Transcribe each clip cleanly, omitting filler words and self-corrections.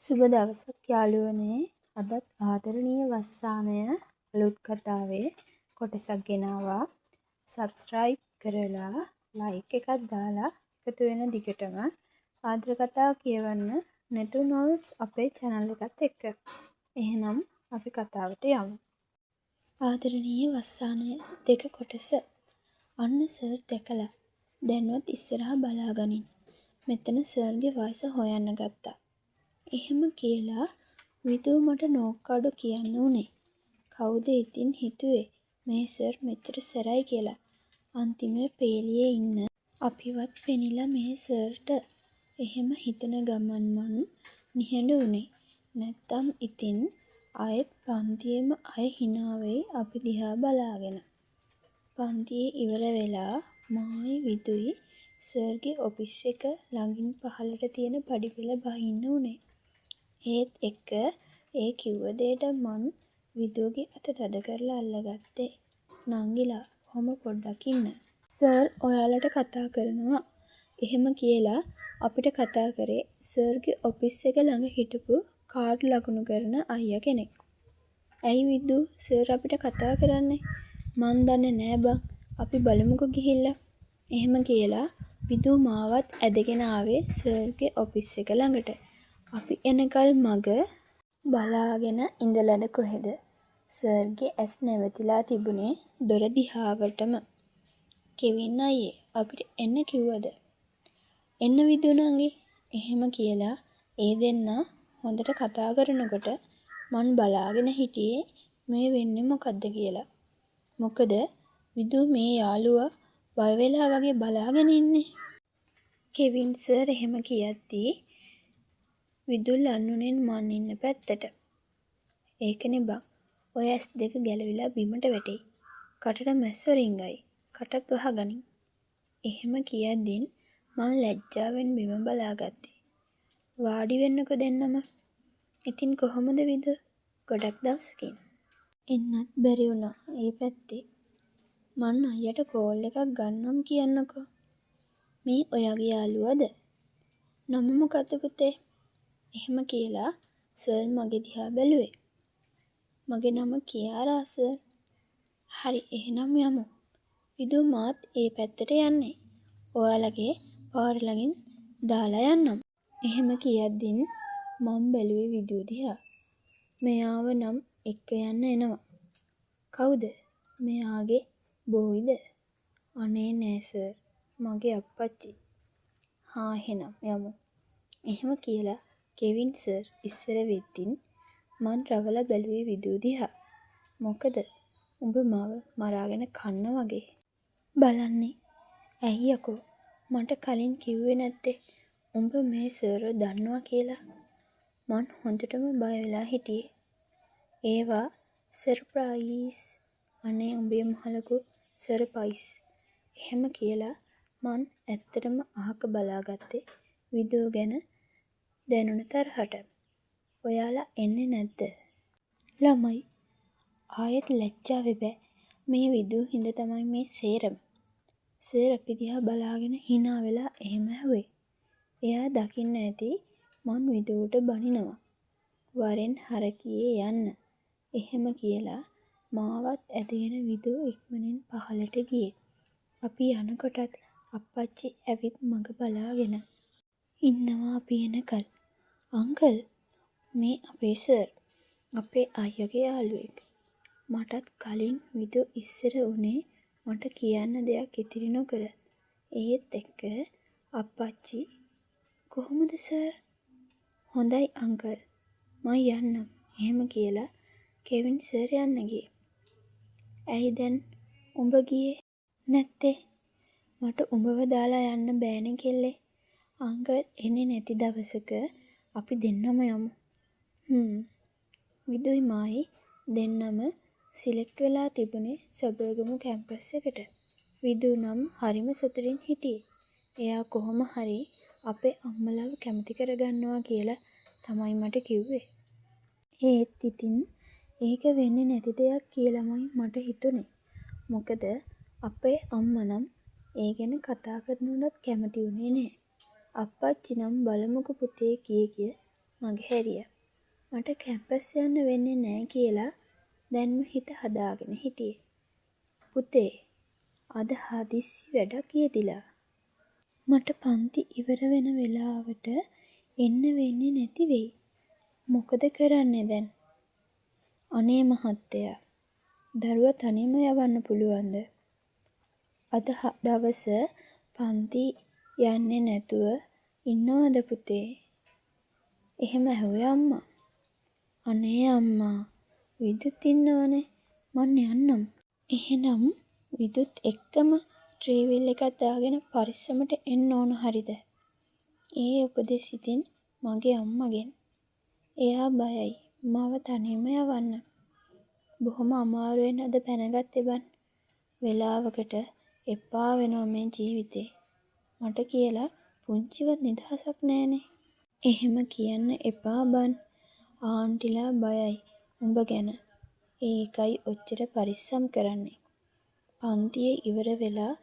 සුබ දවසක් යාළුවනේ. අදත් ආදරණීය වස්සානය අලුත් කතාවේ කොටසක් ගෙනාවා. සබ්ස්ක්‍රයිබ් කරලා ලයික් එකක් දාලා එකතු වෙන දිගටම ආදර කතා කියවන්න නැතු නොවුස් අපේ channel එකත් එක්ක. එහෙනම් අපි කතාවට යමු. ආදරණීය වස්සානය 2 කොටස. අන්න සර් දැකලා දැන්වත් ඉස්සරහා බලාගනින්. මෙතන සර්ගේ වයස හොයන්න ගත්තා. එහෙම කියලා විදූ මට නෝක්කාඩු කියන්න උනේ. කවුද ඉතින් හිතුවේ මේ සර් මෙච්චර සැරයි කියලා. අන්තිමේ පේලියේ ඉන්න අපිවත් පෙනිලා මේ සර්ට. එහෙම හිතන ගමන් මං නිහඬ උනේ. නැත්තම් ඉතින් ආයෙත් පන්තියේම අය hina වෙයි අපි දිහා බලාගෙන. පන්තියේ ඉවර වෙලා මායි විදුයි සර්ගේ ඔෆිස් එක ළඟින් පහළට තියෙන පඩිපෙළ බහින්න උනේ. ඒත් එක්ක ඒ කිව්ව දෙයට මං විදුගේ අත තද කරලා අල්ලගත්තේ. නංගිලා කොහොම පොඩ්ඩක් ඉන්න. සර් ඔයාලට කතා කරනවා. එහෙම කියලා අපිට කතා කරේ සර්ගේ ඔෆිස් එක ළඟ හිටපු කාඩ් ලකුණු කරන අයියා කෙනෙක්. ඇයි විදු සර් අපිට කතා කරන්නේ? මං දන්නේ නෑ බං. අපි බලමුකෝ ගිහිල්ලා. එහෙම කියලා විදු මාවත් ඇදගෙන ආවේ සර්ගේ ඔෆිස් එක ළඟට. අපි එනකල් මග බලාගෙන ඉඳලද කොහෙද? සර්ගේ ඇස් නැවතිලා තිබුණේ දොර දිහාවටම. කෙවින් අයියේ අපිට එන්න කිව්වද? එන්න විදු නංගි. එහෙම කියලා ඒ දෙන්නා හොඳට කතා කරනකොට මං බලාගෙන හිටියේ මේ වෙන්නේ මොකද්ද කියලා. මොකද විදු මේ යාළුවා බය වෙලා වගේ බලාගෙන ඉන්නේ. කෙවින් සර් එහෙම කියද්දී විදුල් අන්නුනෙන් මං ඉන්න පැත්තට. ඒකනේ බං. ඔය ඇස් දෙක ගැලවිලා බිමට වැටෙයි. කටට මැස්සෝ රිංගයි. කටත් වහගනින්. එහෙම කියද්දින් මං ලැජ්ජාවෙන් බිම බලාගත්තේ. වාඩි වෙන්නකෝ දෙන්නම. ඉතින් කොහොමද විදු? ගොඩක් දවසකින් එන්නත් බැරි වුණා ඒ පැත්තේ. මං අයියට කෝල් එකක් ගන්නම් කියන්නකෝ. මේ ඔයාගේ යාළුවද? නම මොකද්ද පුතේ? එහෙම කියලා සර් මගේ දිහා බැලුවේ. මගේ නම කියාරා සර්. හරි එහෙනම් යමු. විදු මාත් ඒ පැත්තට යන්නේ. ඔයාලගේ පාර ළඟින් දාලා යන්නම්. එහෙම කියද්දින් මම බැලුවේ විදු දිහා. මෙයාව නම් එක්ක යන්න එනවා. කවුද? මෙයාගේ බෝයිද? අනේ නෑ සර්. මගේ අප්පච්චි. හා එහෙනම් යමු. එහෙම කියලා කෙවින් සර් ඉස්සර වෙද්දින් මං රවලා බැලුවේ විදු දිහා. මොකද උඹ මාව මරාගෙන කන්න වගේ. බලන්නේ. ඇයි යකෝ මට කලින් කිව්වේ නැත්තේ උඹ මේ සර්ව දන්නවා කියලා? මං හොඳටම බය වෙලා හිටියේ. ඒවා සර්ප්‍රයිස්. අනේ උඹේ මහලකු සර්ප්‍රයිස්. එහෙම කියලා මං ඇත්තටම අහක බලාගත්තේ විදු ගැන දැනුණ තරහට. ඔයාලා එන්නේ නැද්ද? ළමයි ආයෙත් ලැජ්ජාවේ බෑ. මේ විදු හින්ද තමයි මේ සේරම. සර් අපි දිහා බලාගෙන hina වෙලා එහෙම ඇහුවේ. එයා දකින්න ඇති මං විදුවට බනිනවා. වරෙන් හරකියේ යන්න. එහෙම කියලා මාවත් ඇදගෙන විදු ඉක්මනින් පහළට ගියේ. අපි යනකොටත් අප්පච්චි ඇවිත් මග බලාගෙන ඉන්නවා අපි එනකල්. අංකල් මේ අපේ සර්. අපේ අයියගේ යාළුවෙක්. මටත් කලින් විදු ඉස්සර උනේ මට කියන්න දෙයක් ඉතිරි නොකර. ඒත් එක්ක අප්පච්චි කොහොමද සර්? හොඳයි අංකල් මං යන්නම්. එහෙම කියලා කෙවින් සර් යන්න ගියේ. ඇයි දැන් උඹ ගියේ නැත්තේ? මට උඹව දාලා යන්න බෑනේ කෙල්ලේ. අංකල් එන්නේ නැති දවසක අපි දෙන්නම යමු. විදුයි මායි දෙන්නම සිලෙක්ට් වෙලා තිබුණේ සබරගමු කැම්පස් එකට. විදු නම් හරිම සතුටින් හිටියේ. එයා කොහොම හරි අපේ අම්මලව කැමති කරගන්නවා කියලා තමයි මට කිව්වේ. ඒත් ඉතින් ඒක වෙන්නේ නැති දෙයක් කියලාමයි මට හිතුනේ. මොකද අපේ අම්මා නම් ඒ ගැන කතා කරනවත් කැමති වුණේ නැහැ. අප්පච්චි නම් බලමුකෝ පුතේ කිය මගහැරියා. මට කැම්පස් යන්න වෙන්නේ නෑ කියලා දැන්ම හිත හදාගෙන හිටියේ. පුතේ, අද හදිස්සි වැඩක් යෙදිලා. මට පන්ති ඉවර වෙන වෙලාවට එන්න වෙන්නේ නැති වෙයි. මොකද කරන්නේ දැන්? අනේ මහත්තයා, දරුවා තනියම යවන්න පුළුවන්ද? අද දවස පන්ති යන්නේ නැතුව ඉන්නවද පුතේ? එහෙම ඇහුවේ අම්මා. අනේ අම්මා, විදුත් ඉන්නවනේ. මං යන්නම්. එහෙනම් විදුත් එක්කම ට්‍රීවිල් එකක් දාගෙන පරිස්සමට එන්න ඕන හරිද? ඒ උපදෙස් ඉතින් මගේ අම්මගෙන්. එයා බයයි මාව තනියම යවන්න. බොහොම අමාරුවෙන් අද පැනගත්තේ බන්. වෙලාවකට එපා වෙනවා මේ ජීවිතේ. මට කියලා පුංචිවත් නිදහසක් නෑනේ. එහෙම කියන්න එපා බන්. ආන්ටිලා බයයි උඹ ගැන. ඒකයි ඔච්චර පරිස්සම් කරන්නේ. පන්තියේ ඉවර වෙලා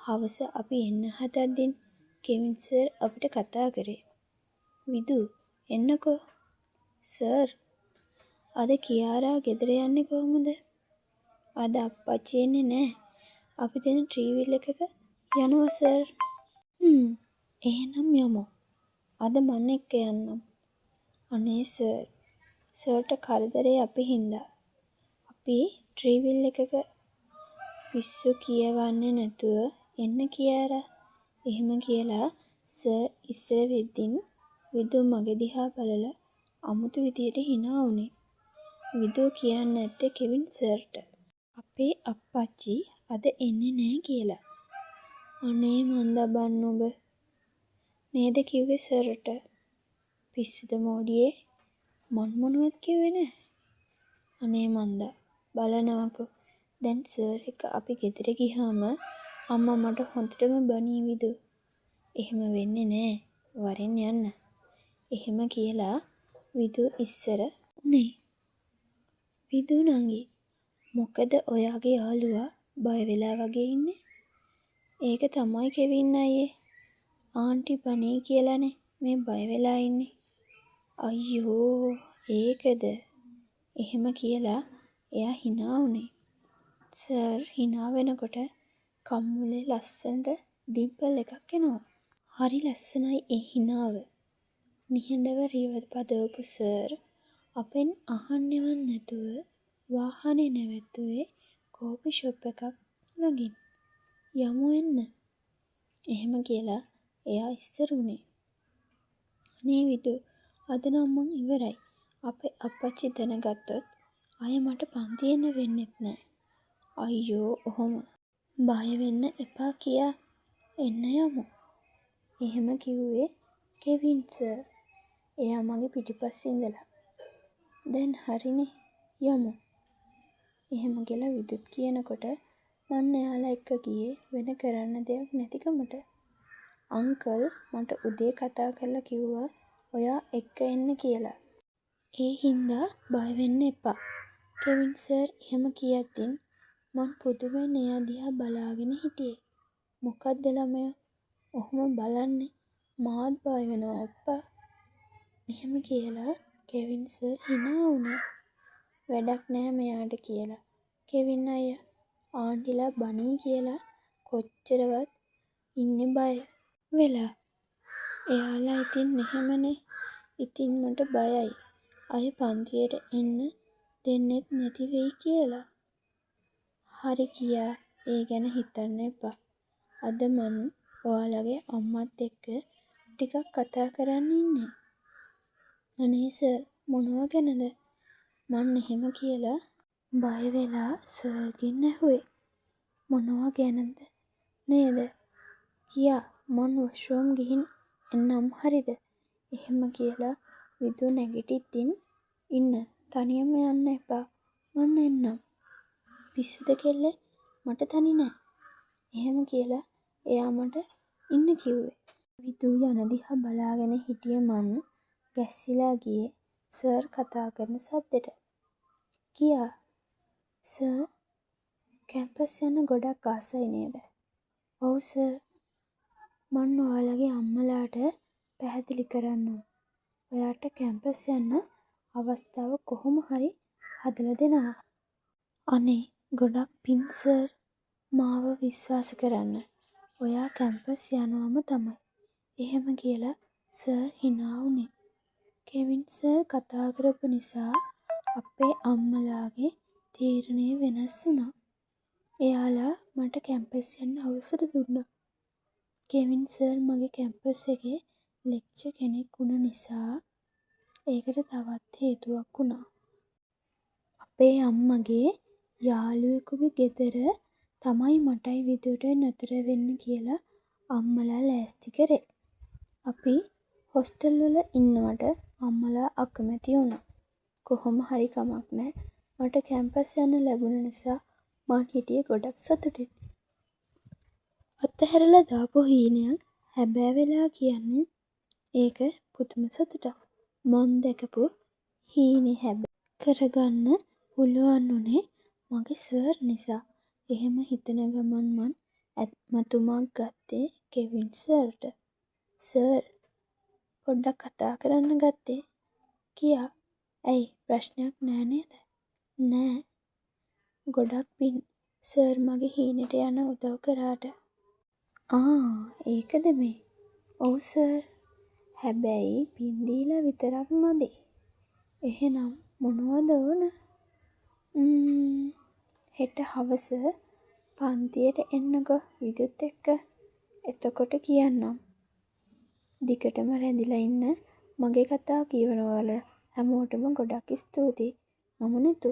හවස අපි එන්න හදද්දින් කෙවින් සර් අපිට කතා කරේ. විදු එන්නකෝ. සර්, අද කියාරා ගෙදර යන්නේ කොහොමද? අද අප්පච්චි එන්නේ නෑ. අපි දෙන ට්‍රීවිල් එකක යනවා සර්. එහෙනම් යමු. අද මං එක්ක යන්නම්. අනේ සර්, සර්ට කරදරේ අපි හින්දා. අපි ට්‍රීවිල් එකක පිස්සු කියවන්නේ නැතුව එන්න කියාරා. එහෙම කියලා සර් ඉස්සර වෙද්දින් විදු මගේ දිහා බලලා අමුතු විදියට hina වුණේ. විදු කියන්නේ නැත්තේ කෙවින් සර්ට. අපේ අප්පච්චි අද එන්නේ නෑ කියලා. අනේ මන්දා බන් ඔබ නේද කිව්වේ සර්ට? පිස්සුද මෝඩියේ? මන් මොනවත් කිව්වේ නෑ. අනේ මන්දා බලනවකෝ. දැන් සර් එක අපි ගෙදර ගියාම අම්මා මට හොඳටම බනී විදු. එහෙම වෙන්නේ නෑ. වරෙන් යන්න. එහෙම කියලා විදු ඉස්සර උනේ. විදු නංගි, මොකද ඔයාගේ යාළුවා බය වෙලා වගේ ඉන්නේ? ඒක තමයි කෙවින් අයියේ. ආන්ටි බනේ කියලානේ මේ බය වෙලා ඉන්නේ. අයියෝ, ඒකද? එහෙම කියලා එයා hina වුණේ. සර් hina වෙනකොට කම්මුලේ ලස්සනට ඩිම්පල් එකක් එනවා. හරි ලස්සනයි ඒ hinaව. නිහඬව රිවර් පදවපු සර් අපෙන් අහන්නෙවත් නැතුව වාහනේ නැවැත්තුවේ කෝපි ෂොප් එකක් ළඟින්. යමු එන්න. එහෙම කියලා එයා ඉස්සර උනේ. අනේ විදු, අද නම් මං ඉවරයි. අපේ අප්පච්චි දැනගත්තොත් අය මට පන්ති එන්න වෙන්නෙත් නෑ. අයියෝ, ඔහොම බය වෙන්න එපා කියා එන්න යමු. එහෙම කිව්වේ කෙවින් සර්. එයා මගේ පිටිපස්සේ ඉඳලා. දැන් හරිනේ, යමු. එහෙම කියලා විදුත් කියනකොට මං එයාලා එක්ක ගියේ වෙන කරන්න දෙයක් නැතිකමට. අංකල් මට උදේ කතා කරලා කිව්වා ඔයා එක්ක එන්න කියලා. ඒ හින්දා බය වෙන්න එපා. කෙවින් සර් එහෙම කියද්දින් මං පුදුමෙන් එයා දිහා බලාගෙන හිටියේ. මොකද්ද ළමයෝ ඔහොම බලන්නේ? මාත් බය වෙනවා අප්පා. එහෙම කියලා කෙවින් සර් hina වුණා. වැඩක් නෑ මෙයාට කියලා. කෙවින් අයියා ආන්ටිලා බනී කියලා කොච්චරවත් ඉන්නේ බය වෙලා. එයාලා ඉතින් එහෙමනේ. ඉතින් මට බයයි අය පන්තියට එන්න දෙන්නෙත් නැති වෙයි කියලා. හරි කියා ඒ ගැන හිතන්න එපා. අද මං ඔයාලගේ අම්මත් එක්ක ටිකක් කතා කරන්න ඉන්නේ. අනේ සර්, මොනවා ගැනද? මං එහෙම කියලා බය වෙලා සර්ගෙන් ඇහුවේ. මොනවා ගැනද නේද? කියා මං වොෂ්රූම් ගිහින් එන්නම් හරිද? එහෙම කියලා විදු නැගිටිද්දින් ඉන්න, තනියම යන්න එපා. මං එන්නම්. පිස්සුද කෙල්ලේ? මට තනි නෑ. එහෙම කියලා එයා මට ඉන්න කිව්වේ. විදු යන දිහා බලාගෙන හිටිය මං ගැස්සිලා ගියේ සර් කතා කරන සද්දෙට. කියා සර් කැම්පස් යන්න ගොඩක් ආසයි නේද? ඔව් සර්. මං ඔයාලගේ අම්මලාට පැහැදිලි කරන්නම්. ඔයාට කැම්පස් යන්න අවස්ථාව කොහොම හරි හදලා දෙනවා. අනේ ගොඩක් පින් සර්. මාව විශ්වාස කරන්න. ඔයා කැම්පස් යනවම තමයි. එහෙම කියලා සර් හිනා වුණේ. කෙවින් සර් කතා කරපු නිසා අපේ අම්මලාගේ තීරණය වෙනස් වුණා. එයාලා මට කැම්පස් යන්න අවසර දුන්නා. කෙවින් සර් මගේ කැම්පස් එකේ ලෙක්චර් කෙනෙක් වුණ නිසා ඒකට තවත් හේතුවක් වුණා. අපේ අම්මගේ යාළුවෙකුගේ ගෙදර තමයි මටයි විදුටයි නතර වෙන්න කියලා අම්මලා ලෑස්ති කරේ. අපි හොස්ටල් වල ඉන්නවට අම්මලා අකමැති වුණා. කොහොම හරි කමක් නෑ. මට කැම්පස් යන්න ලැබුණ නිසා මං හිටියේ ගොඩක් සතුටින්. අතහැරලා දාපු හීනයක් හැබෑ වෙලා කියන්නේ ඒක පුදුම සතුටක්. මං දැකපු හීනේ හැබෑ කරගන්න පුළුවන් වුණේ මගේ සර් නිසා. එහෙම හිතන ගමන් මං ඇමතුමක් ගත්තේ කෙවින් සර්ට. සර් පොඩ්ඩක් කතා කරන්න ගත්තේ කියා. ඇයි ප්‍රශ්නයක් නෑ නේද? නෑ. ගොඩක් පින් සර් මගේ හීනෙට යන්න උදව් කරාට. ඒකද මේ. ඔව් සර්. හැබැයි පින් දීලා විතරක් මදි. එහෙනම් මොනවද ඕන? හෙට හවස පන්තියට එන්නකෝ විදුත් එක්ක. එතකොට කියන්නම්. දිගටම රැඳිලා ඉන්න. මගේ කතා කියවන ඔයාලා හැමෝටම ගොඩක් ස්තුතියි. මම නිතු.